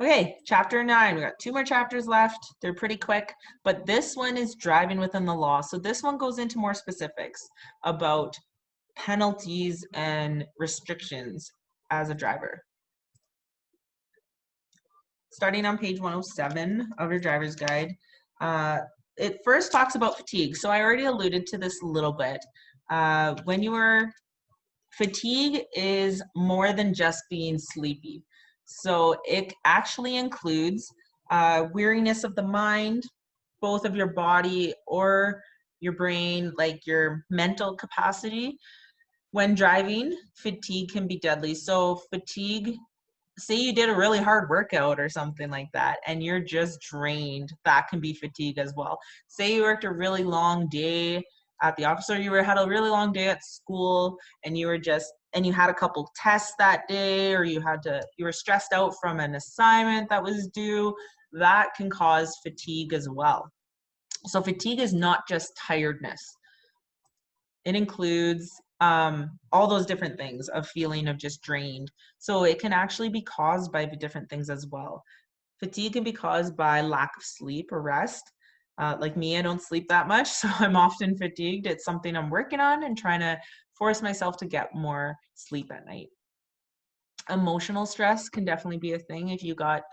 Okay, chapter 9. We got 2 more chapters left. They're pretty quick, but this one is driving within the law. So this one goes into more specifics about penalties and restrictions as a driver. Starting on page 107 of your driver's guide, it first talks about fatigue. So I already alluded to this a little bit. Fatigue is more than just being sleepy. So it actually includes weariness of the mind, both of your body or your brain, like your mental capacity. When driving, fatigue can be deadly. So fatigue, say you did a really hard workout or something like that and you're just drained, that can be fatigue as well. Say you worked a really long day at the office, or had a really long day at school and you had a couple tests that day, or you were stressed out from an assignment that was due. That can cause fatigue as well. So fatigue is not just tiredness. It includes all those different things of feeling of just drained. So it can actually be caused by the different things as well. Fatigue can be caused by lack of sleep or rest. Like me, I don't sleep that much, so I'm often fatigued. It's something I'm working on and trying to force myself to get more sleep at night. Emotional stress can definitely be a thing if you got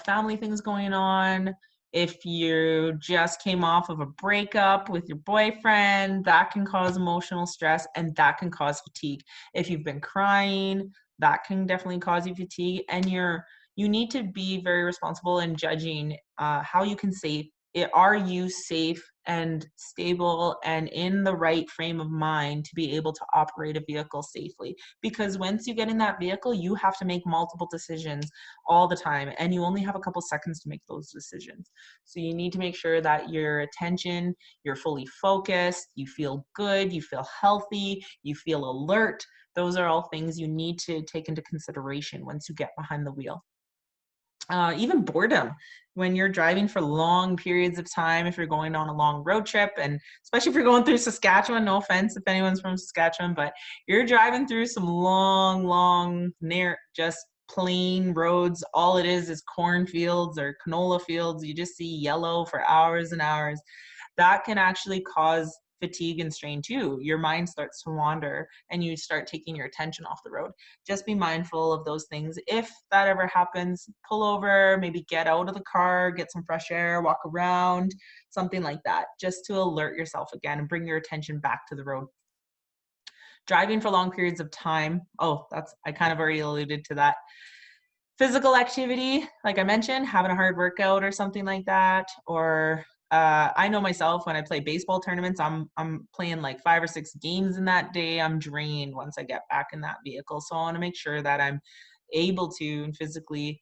family things going on. If you just came off of a breakup with your boyfriend, that can cause emotional stress and that can cause fatigue. If you've been crying, that can definitely cause you fatigue. And you need to be very responsible in judging how you can save it. Are you safe and stable and in the right frame of mind to be able to operate a vehicle safely? Because once you get in that vehicle, you have to make multiple decisions all the time, and you only have a couple seconds to make those decisions. So you need to make sure that your attention, you're fully focused, you feel good, you feel healthy, you feel alert. Those are all things you need to take into consideration once you get behind the wheel. Even boredom when you're driving for long periods of time, if you're going on a long road trip, and especially if you're going through Saskatchewan, no offense if anyone's from Saskatchewan, but you're driving through some long, just plain roads. All it is cornfields or canola fields. You just see yellow for hours and hours. That can actually cause fatigue and strain too. Your mind starts to wander and you start taking your attention off the road. Just be mindful of those things. If that ever happens, pull over, maybe get out of the car, get some fresh air, walk around, something like that, just to alert yourself again and bring your attention back to the road. Driving for long periods of time. I kind of already alluded to that. Physical activity, like I mentioned, having a hard workout or something like that, or I know myself when I play baseball tournaments, I'm playing like 5 or 6 games in that day. I'm drained once I get back in that vehicle. So I want to make sure that I'm able to and physically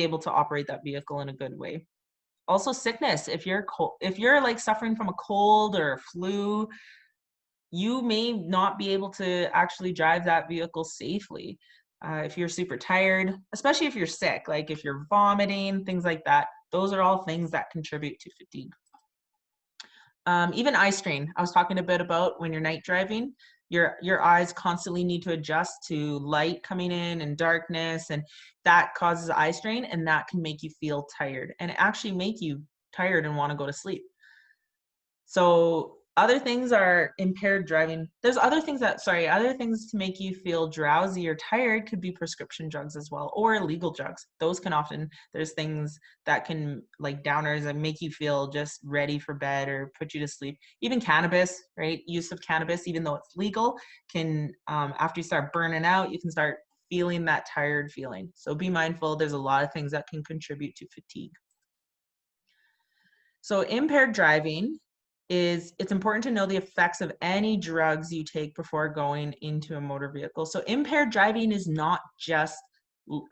able to operate that vehicle in a good way. Also sickness. If you're like suffering from a cold or a flu, you may not be able to actually drive that vehicle safely. If you're super tired, especially if you're sick, like if you're vomiting, things like that, those are all things that contribute to fatigue. Even eye strain. I was talking a bit about when you're night driving, your eyes constantly need to adjust to light coming in and darkness, and that causes eye strain, and that can make you feel tired and actually make you tired and want to go to sleep. So other things are impaired driving. There's other things to make you feel drowsy or tired could be prescription drugs as well, or illegal drugs. Those can there's things that can, like downers, that make you feel just ready for bed or put you to sleep. Even cannabis, right? Use of cannabis, even though it's legal, can, after you start burning out, you can start feeling that tired feeling. So be mindful. There's a lot of things that can contribute to fatigue. So impaired driving it's important to know the effects of any drugs you take before going into a motor vehicle. So impaired driving is not just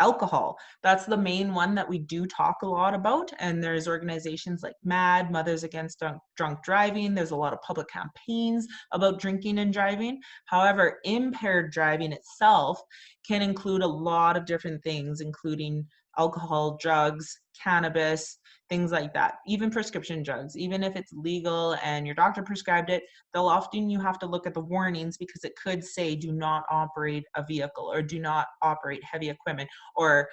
alcohol. That's the main one that we do talk a lot about. And there's organizations like MAD, Mothers Against Drunk Driving. There's a lot of public campaigns about drinking and driving. However, impaired driving itself can include a lot of different things, including alcohol, drugs, cannabis, things like that. Even prescription drugs, even if it's legal and your doctor prescribed it, you have to look at the warnings, because it could say do not operate a vehicle or do not operate heavy equipment, or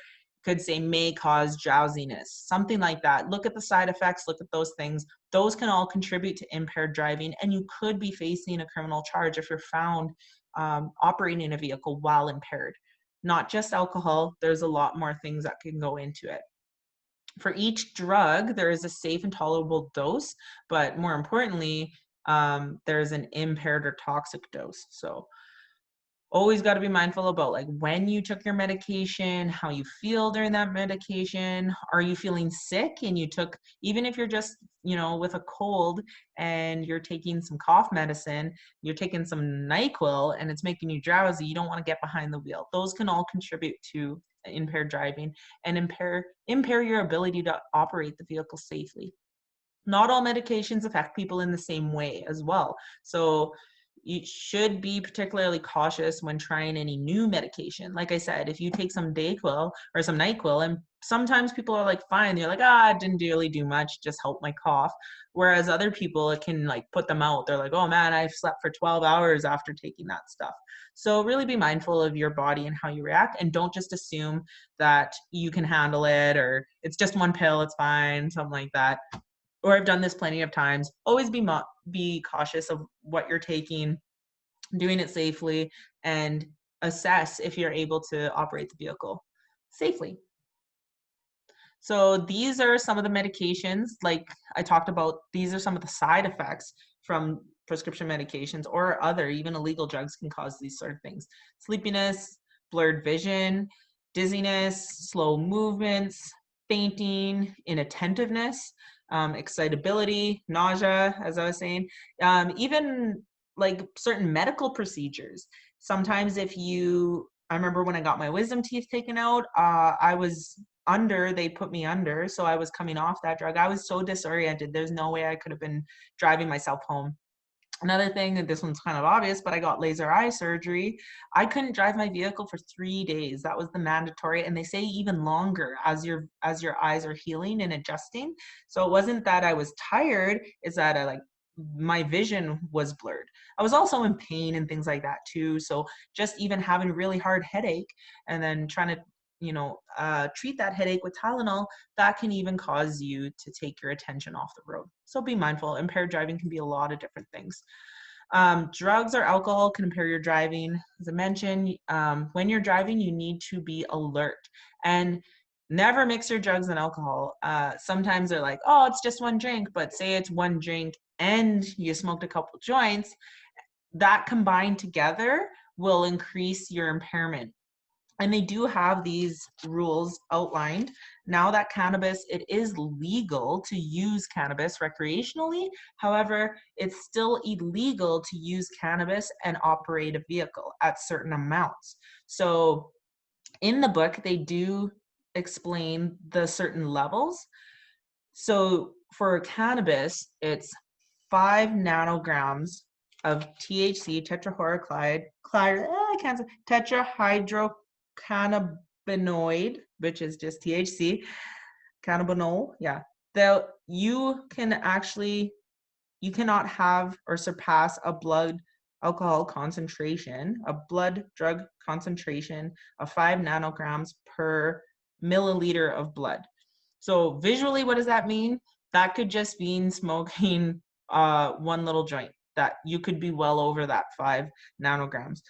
could say may cause drowsiness, something like that. Look at the side effects, look at those things. Those can all contribute to impaired driving, and you could be facing a criminal charge if you're found operating a vehicle while impaired. Not just alcohol, there's a lot more things that can go into it. For each drug, there is a safe and tolerable dose, but more importantly, there's an impaired or toxic dose. So always got to be mindful about like when you took your medication, how you feel during that medication. Are you feeling sick and you took, even if you're just, you know, with a cold and you're taking some cough medicine, you're taking some NyQuil and it's making you drowsy, you don't want to get behind the wheel. Those can all contribute to impaired driving and impair your ability to operate the vehicle safely. Not all medications affect people in the same way as well. So you should be particularly cautious when trying any new medication. Like I said, if you take some Dayquil or some NyQuil, and sometimes people are like, fine, they're like, it didn't really do much, just help my cough. Whereas other people, it can like put them out. They're like, oh man, I've slept for 12 hours after taking that stuff. So really be mindful of your body and how you react, and don't just assume that you can handle it or it's just one pill, it's fine, something like that. Or I've done this plenty of times. Always be cautious of what you're taking, doing it safely, and assess if you're able to operate the vehicle safely. So these are some of the medications, like I talked about, these are some of the side effects from prescription medications or other, even illegal drugs can cause these sort of things. Sleepiness, blurred vision, dizziness, slow movements, fainting, inattentiveness, excitability, nausea, as I was saying, even like certain medical procedures. Sometimes I remember when I got my wisdom teeth taken out, I was they put me under, so I was coming off that drug. I was so disoriented. There's no way I could have been driving myself home. Another thing, and this one's kind of obvious, but I got laser eye surgery. I couldn't drive my vehicle for 3 days. That was the mandatory, and they say even longer as your eyes are healing and adjusting. So it wasn't that I was tired, it's that my vision was blurred. I was also in pain and things like that too. So just even having a really hard headache and then trying to treat that headache with Tylenol, that can even cause you to take your attention off the road. So be mindful. Impaired driving can be a lot of different things. Drugs or alcohol can impair your driving. As I mentioned, when you're driving, you need to be alert and never mix your drugs and alcohol. Sometimes they're like, oh, it's just one drink, but say it's one drink and you smoked a couple joints, that combined together will increase your impairment. And they do have these rules outlined. Now that it is legal to use cannabis recreationally. However, it's still illegal to use cannabis and operate a vehicle at certain amounts. So in the book, they do explain the certain levels. So for cannabis, it's 5 nanograms of THC, tetrahydrocannabinoid, which is just THC, cannabinol, yeah. You cannot have or surpass a blood drug concentration of 5 nanograms per milliliter of blood. So visually, what does that mean? That could just mean smoking one little joint, that you could be well over that 5 nanograms.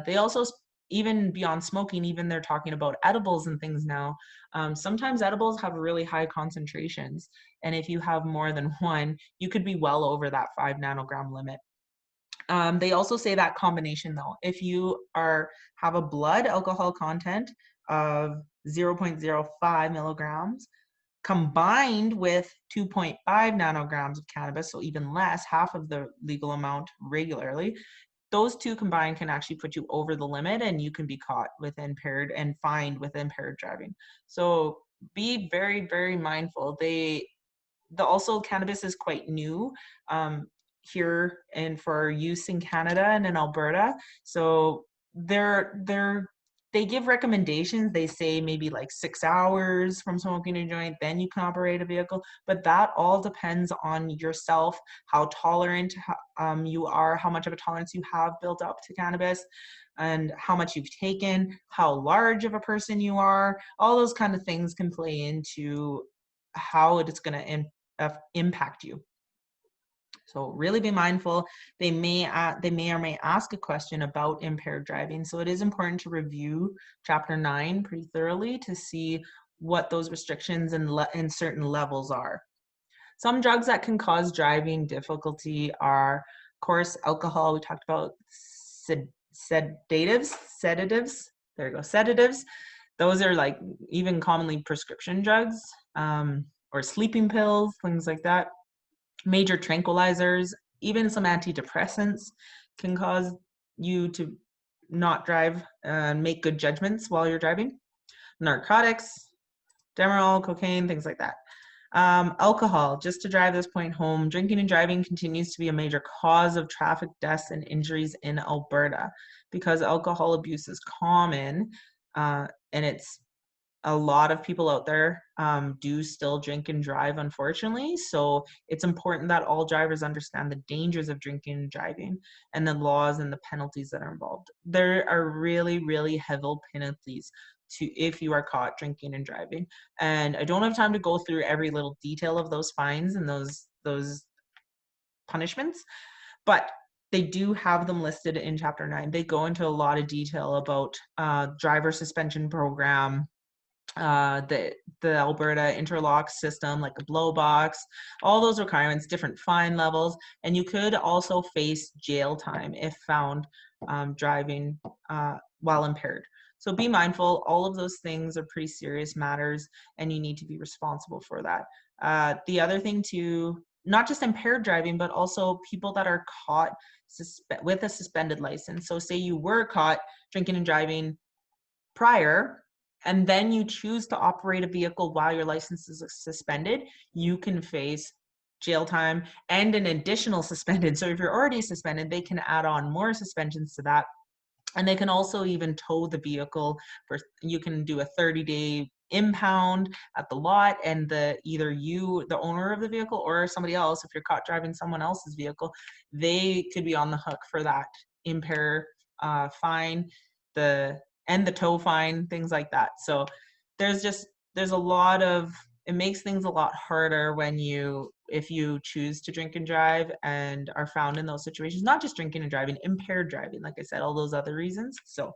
They also, even beyond smoking, even they're talking about edibles and things now. Sometimes edibles have really high concentrations. And if you have more than one, you could be well over that 5 nanogram limit. They also say that combination though, if you have a blood alcohol content of 0.05 milligrams combined with 2.5 nanograms of cannabis, so even less, half of the legal amount regularly, those two combined can actually put you over the limit and you can be caught with impaired and fined with impaired driving. So be very, very mindful. Also cannabis is quite new here and for use in Canada and in Alberta. So they give recommendations. They say maybe like 6 hours from smoking a joint, then you can operate a vehicle. But that all depends on yourself, how tolerant you are, how much of a tolerance you have built up to cannabis. and how much you've taken, how large of a person you are. All those kind of things can play into how it is going to impact you. So really be mindful. They may or may ask a question about impaired driving. So it is important to review Chapter 9 pretty thoroughly to see what those restrictions and certain levels are. Some drugs that can cause driving difficulty are, of course, alcohol. We talked about sedatives. There you go, sedatives. Those are like even commonly prescription drugs, or sleeping pills, things like that. Major tranquilizers, even some antidepressants can cause you to not drive and make good judgments while you're driving. Narcotics, Demerol, cocaine, things like that. Alcohol, just to drive this point home, drinking and driving continues to be a major cause of traffic deaths and injuries in Alberta because alcohol abuse is common, and it's a lot of people out there do still drink and drive, unfortunately. So it's important that all drivers understand the dangers of drinking and driving and the laws and the penalties that are involved. There are really, really heavy penalties if you are caught drinking and driving. And I don't have time to go through every little detail of those fines and those punishments, but they do have them listed in Chapter 9. They go into a lot of detail about driver suspension program, the Alberta interlock system, like a blow box, all those requirements, different fine levels, and you could also face jail time if found driving while impaired. So be mindful. All of those things are pretty serious matters, and you need to be responsible for that. The other thing too, not just impaired driving, but also people that are caught with a suspended license. So say you were caught drinking and driving prior, and then you choose to operate a vehicle while your license is suspended, you can face jail time and an additional suspended. So if you're already suspended, they can add on more suspensions to that. And they can also even tow the vehicle you can do a 30-day impound at the lot, and either you, the owner of the vehicle, or somebody else, if you're caught driving someone else's vehicle, they could be on the hook for that impair fine, and the tow fine, things like that. So there's a lot of, it makes things a lot harder if you choose to drink and drive and are found in those situations, not just drinking and driving, impaired driving, like I said, all those other reasons. So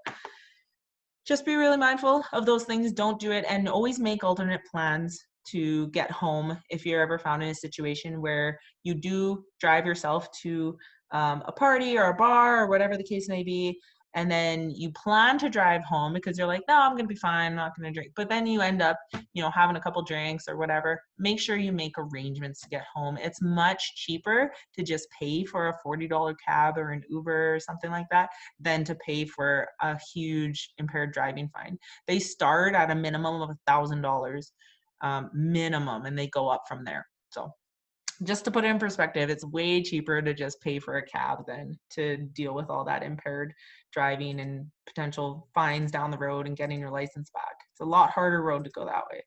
just be really mindful of those things. Don't do it, and always make alternate plans to get home if you're ever found in a situation where you do drive yourself to a party or a bar or whatever the case may be, and then you plan to drive home because you're like, no, I'm going to be fine, I'm not going to drink. But then you end up, having a couple drinks or whatever. Make sure you make arrangements to get home. It's much cheaper to just pay for a $40 cab or an Uber or something like that than to pay for a huge impaired driving fine. They start at a minimum of $1,000 minimum, and they go up from there. So just to put it in perspective, it's way cheaper to just pay for a cab than to deal with all that impaired driving and potential fines down the road and getting your license back. It's a lot harder road to go that way.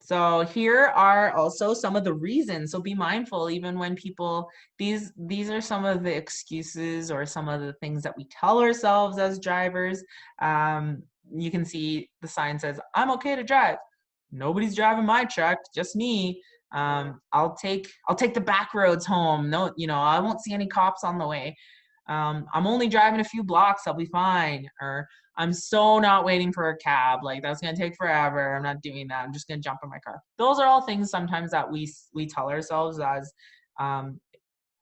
So here are also some of the reasons. So be mindful, even when people, these are some of the excuses or some of the things that we tell ourselves as drivers. You can see the sign says, I'm okay to drive. Nobody's driving my truck, just me. I'll take the back roads home. No, I won't see any cops on the way. I'm only driving a few blocks, I'll be fine. Or I'm so not waiting for a cab. Like, that's gonna take forever. I'm not doing that. I'm just gonna jump in my car. Those are all things sometimes that we tell ourselves as, and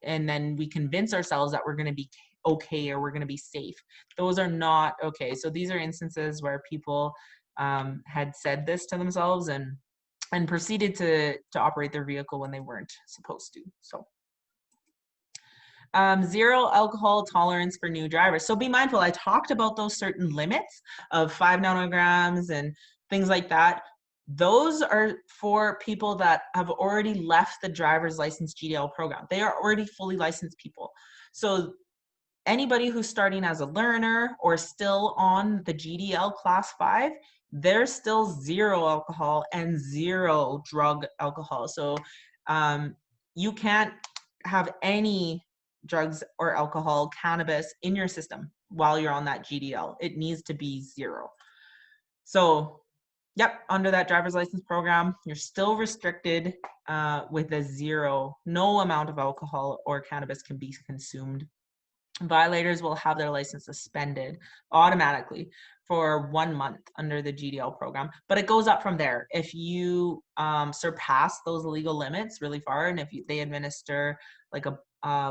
then we convince ourselves that we're gonna be okay or we're gonna be safe. Those are not okay. So these are instances where people had said this to themselves and proceeded to operate their vehicle when they weren't supposed to. So zero alcohol tolerance for new drivers. So be mindful. I talked about those certain limits of 5 nanograms and things like that. Those are for people that have already left the driver's license GDL program. They are already fully licensed people. So anybody who's starting as a learner or still on the GDL class 5, there's still zero alcohol and zero drug alcohol. So you can't have any drugs or alcohol, cannabis in your system while you're on that GDL. It needs to be 0. So, yep, under that driver's license program, you're still restricted with a 0. No amount of alcohol or cannabis can be consumed. Violators will have their license suspended automatically for 1 month under the GDL program, but it goes up from there. If you surpass those legal limits really far, and if they administer like a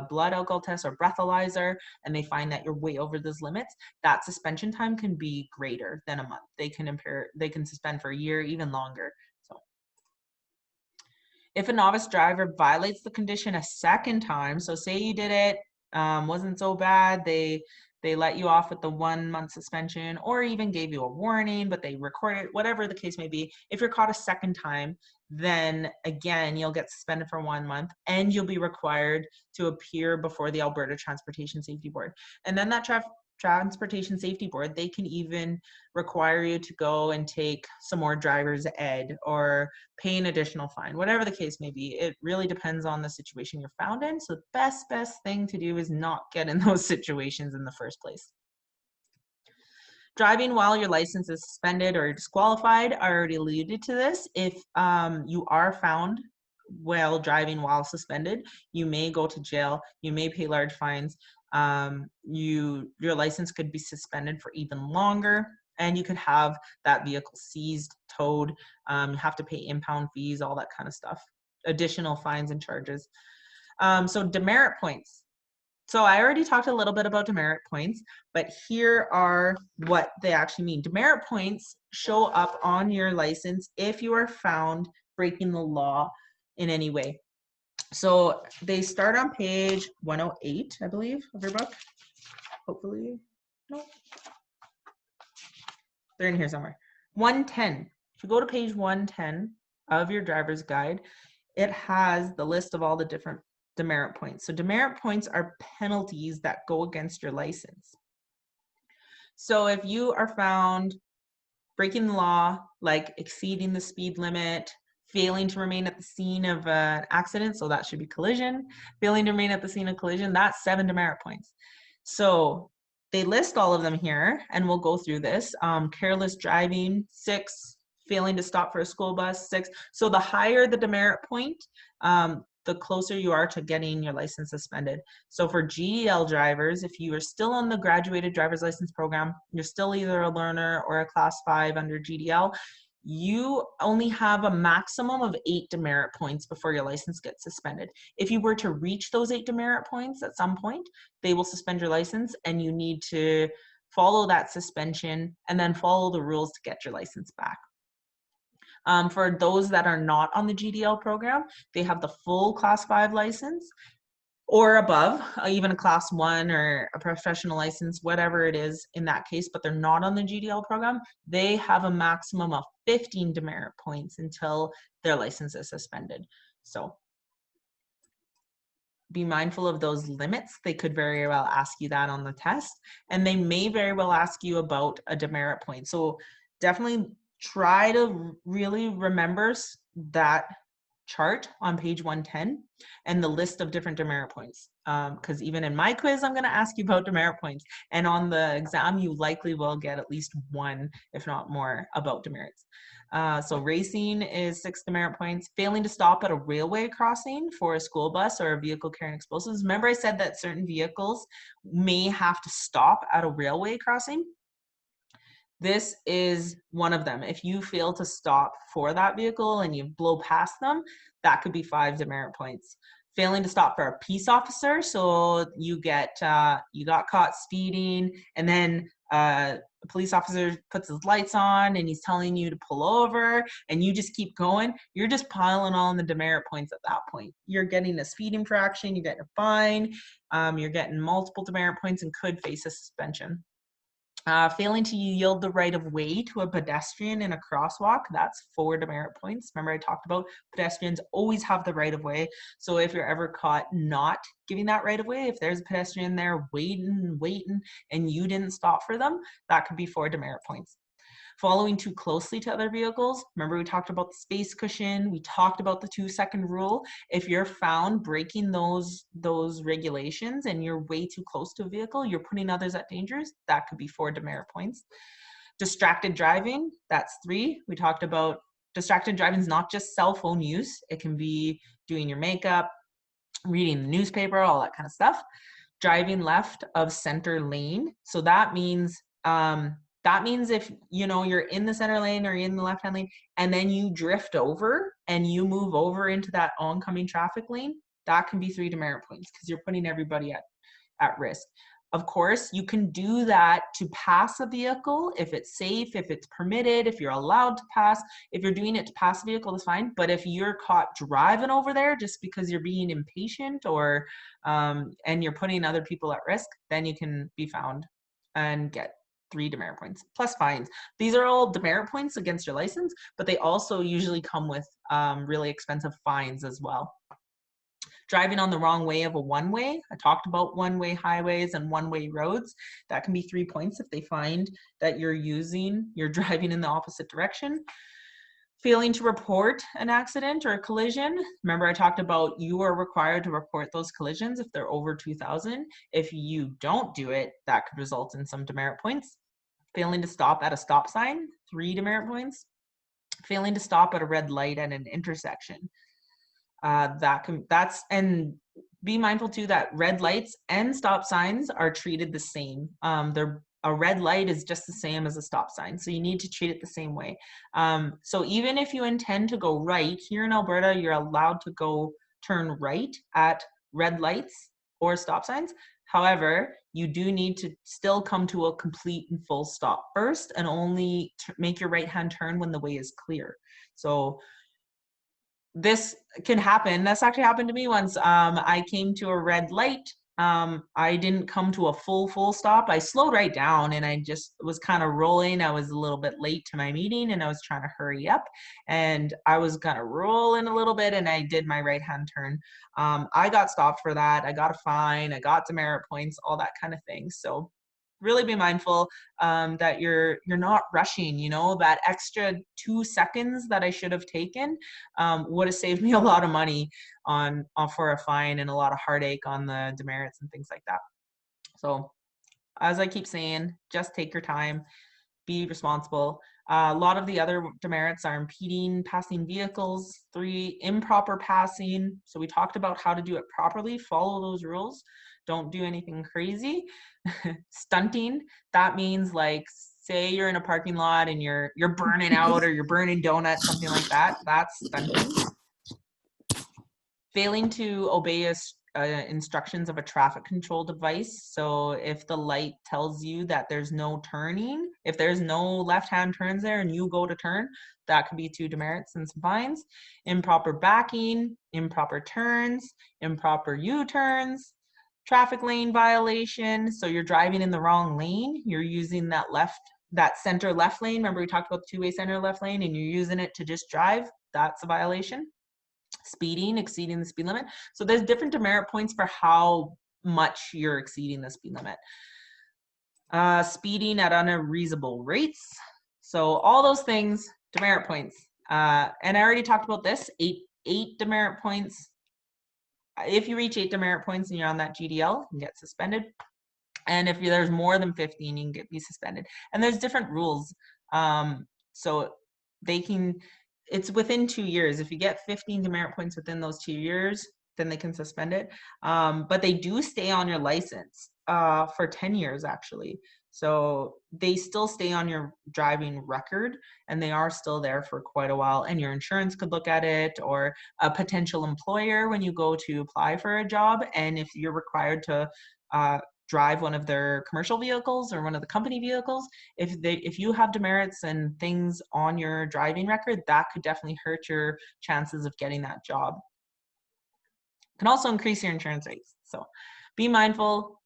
blood alcohol test or breathalyzer, and they find that you're way over those limits, that suspension time can be greater than a month. They can suspend for a year, even longer. So if a novice driver violates the condition a second time, so say you did it, wasn't so bad, they let you off with the 1 month suspension, or even gave you a warning, but they recorded, whatever the case may be. If you're caught a second time, then again, you'll get suspended for 1 month, and you'll be required to appear before the Alberta Transportation Safety Board. And then that Transportation Safety Board, they can even require you to go and take some more driver's ed or pay an additional fine, whatever the case may be. It really depends on the situation you're found in. So the best thing to do is not get in those situations in the first place. Driving while your license is suspended or disqualified, I already alluded to this. If you are found while driving while suspended, you may go to jail, you may pay large fines, your license could be suspended for even longer, and you could have that vehicle seized, towed, you have to pay impound fees, all that kind of stuff, additional fines and charges. So demerit points. So I already talked a little bit about demerit points, but here are what they actually mean. Demerit points show up on your license if you are found breaking the law in any way. So they start on page 108, I believe, of your book. Hopefully, no. They're in here somewhere. 110. If you go to page 110 of your driver's guide, it has the list of all the different demerit points. So demerit points are penalties that go against your license. So if you are found breaking the law, like exceeding the speed limit, failing to remain at the scene of an accident, so that should be collision, failing to remain at the scene of collision, that's 7 demerit points. So they list all of them here, and we'll go through this. Careless driving, 6. Failing to stop for a school bus, 6. So the higher the demerit point, the closer you are to getting your license suspended. So for GDL drivers, if you are still on the graduated driver's license program, you're still either a learner or a class 5 under GDL, you only have a maximum of 8 demerit points before your license gets suspended. If you were to reach those 8 demerit points at some point, they will suspend your license, and you need to follow that suspension and then follow the rules to get your license back. For those that are not on the GDL program, they have the full class 5 license or above, even a class 1 or a professional license, whatever it is in that case, but they're not on the GDL program. They have a maximum of 15 demerit points until their license is suspended. So be mindful of those limits. They could very well ask you that on the test, and they may very well ask you about a demerit point. So definitely try to really remember that chart on page 110 and the list of different demerit points, because even in my quiz, I'm going to ask you about demerit points, and on the exam, you likely will get at least 1, if not more, about demerits. So racing is 6 demerit points. Failing to stop at a railway crossing for a school bus or a vehicle carrying explosives. Remember I said that certain vehicles may have to stop at a railway crossing? This is one of them. If you fail to stop for that vehicle and you blow past them, that could be 5 demerit points. Failing to stop for a peace officer, so you got caught speeding, and then a police officer puts his lights on and he's telling you to pull over, and you just keep going, you're just piling on the demerit points at that point. You're getting a speed infraction, you're getting a fine, you're getting multiple demerit points and could face a suspension. Failing to yield the right of way to a pedestrian in a crosswalk, that's 4 demerit points. Remember I talked about pedestrians always have the right of way. So if you're ever caught not giving that right of way, if there's a pedestrian there waiting, and you didn't stop for them, that could be 4 demerit points. Following too closely to other vehicles. Remember we talked about the space cushion. We talked about the 2-second rule. If you're found breaking those regulations and you're way too close to a vehicle, you're putting others at danger, that could be 4 demerit points. Distracted driving, that's 3. We talked about distracted driving is not just cell phone use. It can be doing your makeup, reading the newspaper, all that kind of stuff. Driving left of center lane. So that means if you're in the center lane or in the left-hand lane and then you drift over and you move over into that oncoming traffic lane, that can be 3 demerit points because you're putting everybody at risk. Of course, you can do that to pass a vehicle if it's safe, if it's permitted, if you're allowed to pass. If you're doing it to pass a vehicle, that's fine. But if you're caught driving over there just because you're being impatient or and you're putting other people at risk, then you can be found and get 3 demerit points plus fines. These are all demerit points against your license, but they also usually come with really expensive fines as well. Driving on the wrong way of a one-way. I talked about one-way highways and one-way roads. That can be 3 points if they find that you're driving in the opposite direction. Failing to report an accident or a collision. Remember I talked about you are required to report those collisions if they're over 2,000. If you don't do it, that could result in some demerit points. Failing to stop at a stop sign, 3 demerit points. Failing to stop at a red light at an intersection. And be mindful too that red lights and stop signs are treated the same. A red light is just the same as a stop sign, so you need to treat it the same way. So even if you intend to go right, here in Alberta, you're allowed to turn right at red lights or stop signs. However, you do need to still come to a complete and full stop first and only make your right-hand turn when the way is clear. So this can happen. That's actually happened to me once. I came to a red light. I didn't come to a full stop. I slowed right down and I just was kind of rolling. I was a little bit late to my meeting and I was trying to hurry up and I was kind of rolling a little bit and I did my right-hand turn. I got stopped for that. I got a fine. I got demerit points, all that kind of thing. So really be mindful that you're not rushing. That extra 2 seconds that I should have taken would have saved me a lot of money for a fine and a lot of heartache on the demerits and things like that. So as I keep saying, just take your time, be responsible. A lot of the other demerits are impeding passing vehicles. 3, improper passing. So we talked about how to do it properly, follow those rules. Don't do anything crazy. Stunting, that means like say you're in a parking lot and you're burning out or you're burning donuts, something like that. That's stunting. Failing to obey instructions of a traffic control device. So if the light tells you that there's no turning, if there's no left-hand turns there and you go to turn, that could be 2 demerits and some fines. Improper backing, improper turns, improper U-turns, traffic lane violation. So you're driving in the wrong lane. You're using that center left lane. Remember we talked about the 2-way center left lane and you're using it to just drive. That's a violation. Speeding, exceeding the speed limit. So there's different demerit points for how much you're exceeding the speed limit. Speeding at unreasonable rates. So all those things, demerit points. And I already talked about this, 8 demerit points. If you reach 8 demerit points and you're on that GDL, you can get suspended. And if there's more than 15, you can be suspended. And there's different rules. So it's within 2 years. If you get 15 demerit points within those 2 years, then they can suspend it. But they do stay on your license for 10 years, actually. So they still stay on your driving record and they are still there for quite a while. And your insurance could look at it, or a potential employer when you go to apply for a job. And if you're required to drive one of their commercial vehicles or one of the company vehicles, if you have demerits and things on your driving record, that could definitely hurt your chances of getting that job. It can also increase your insurance rates. So be mindful.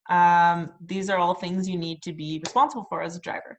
These are all things you need to be responsible for as a driver.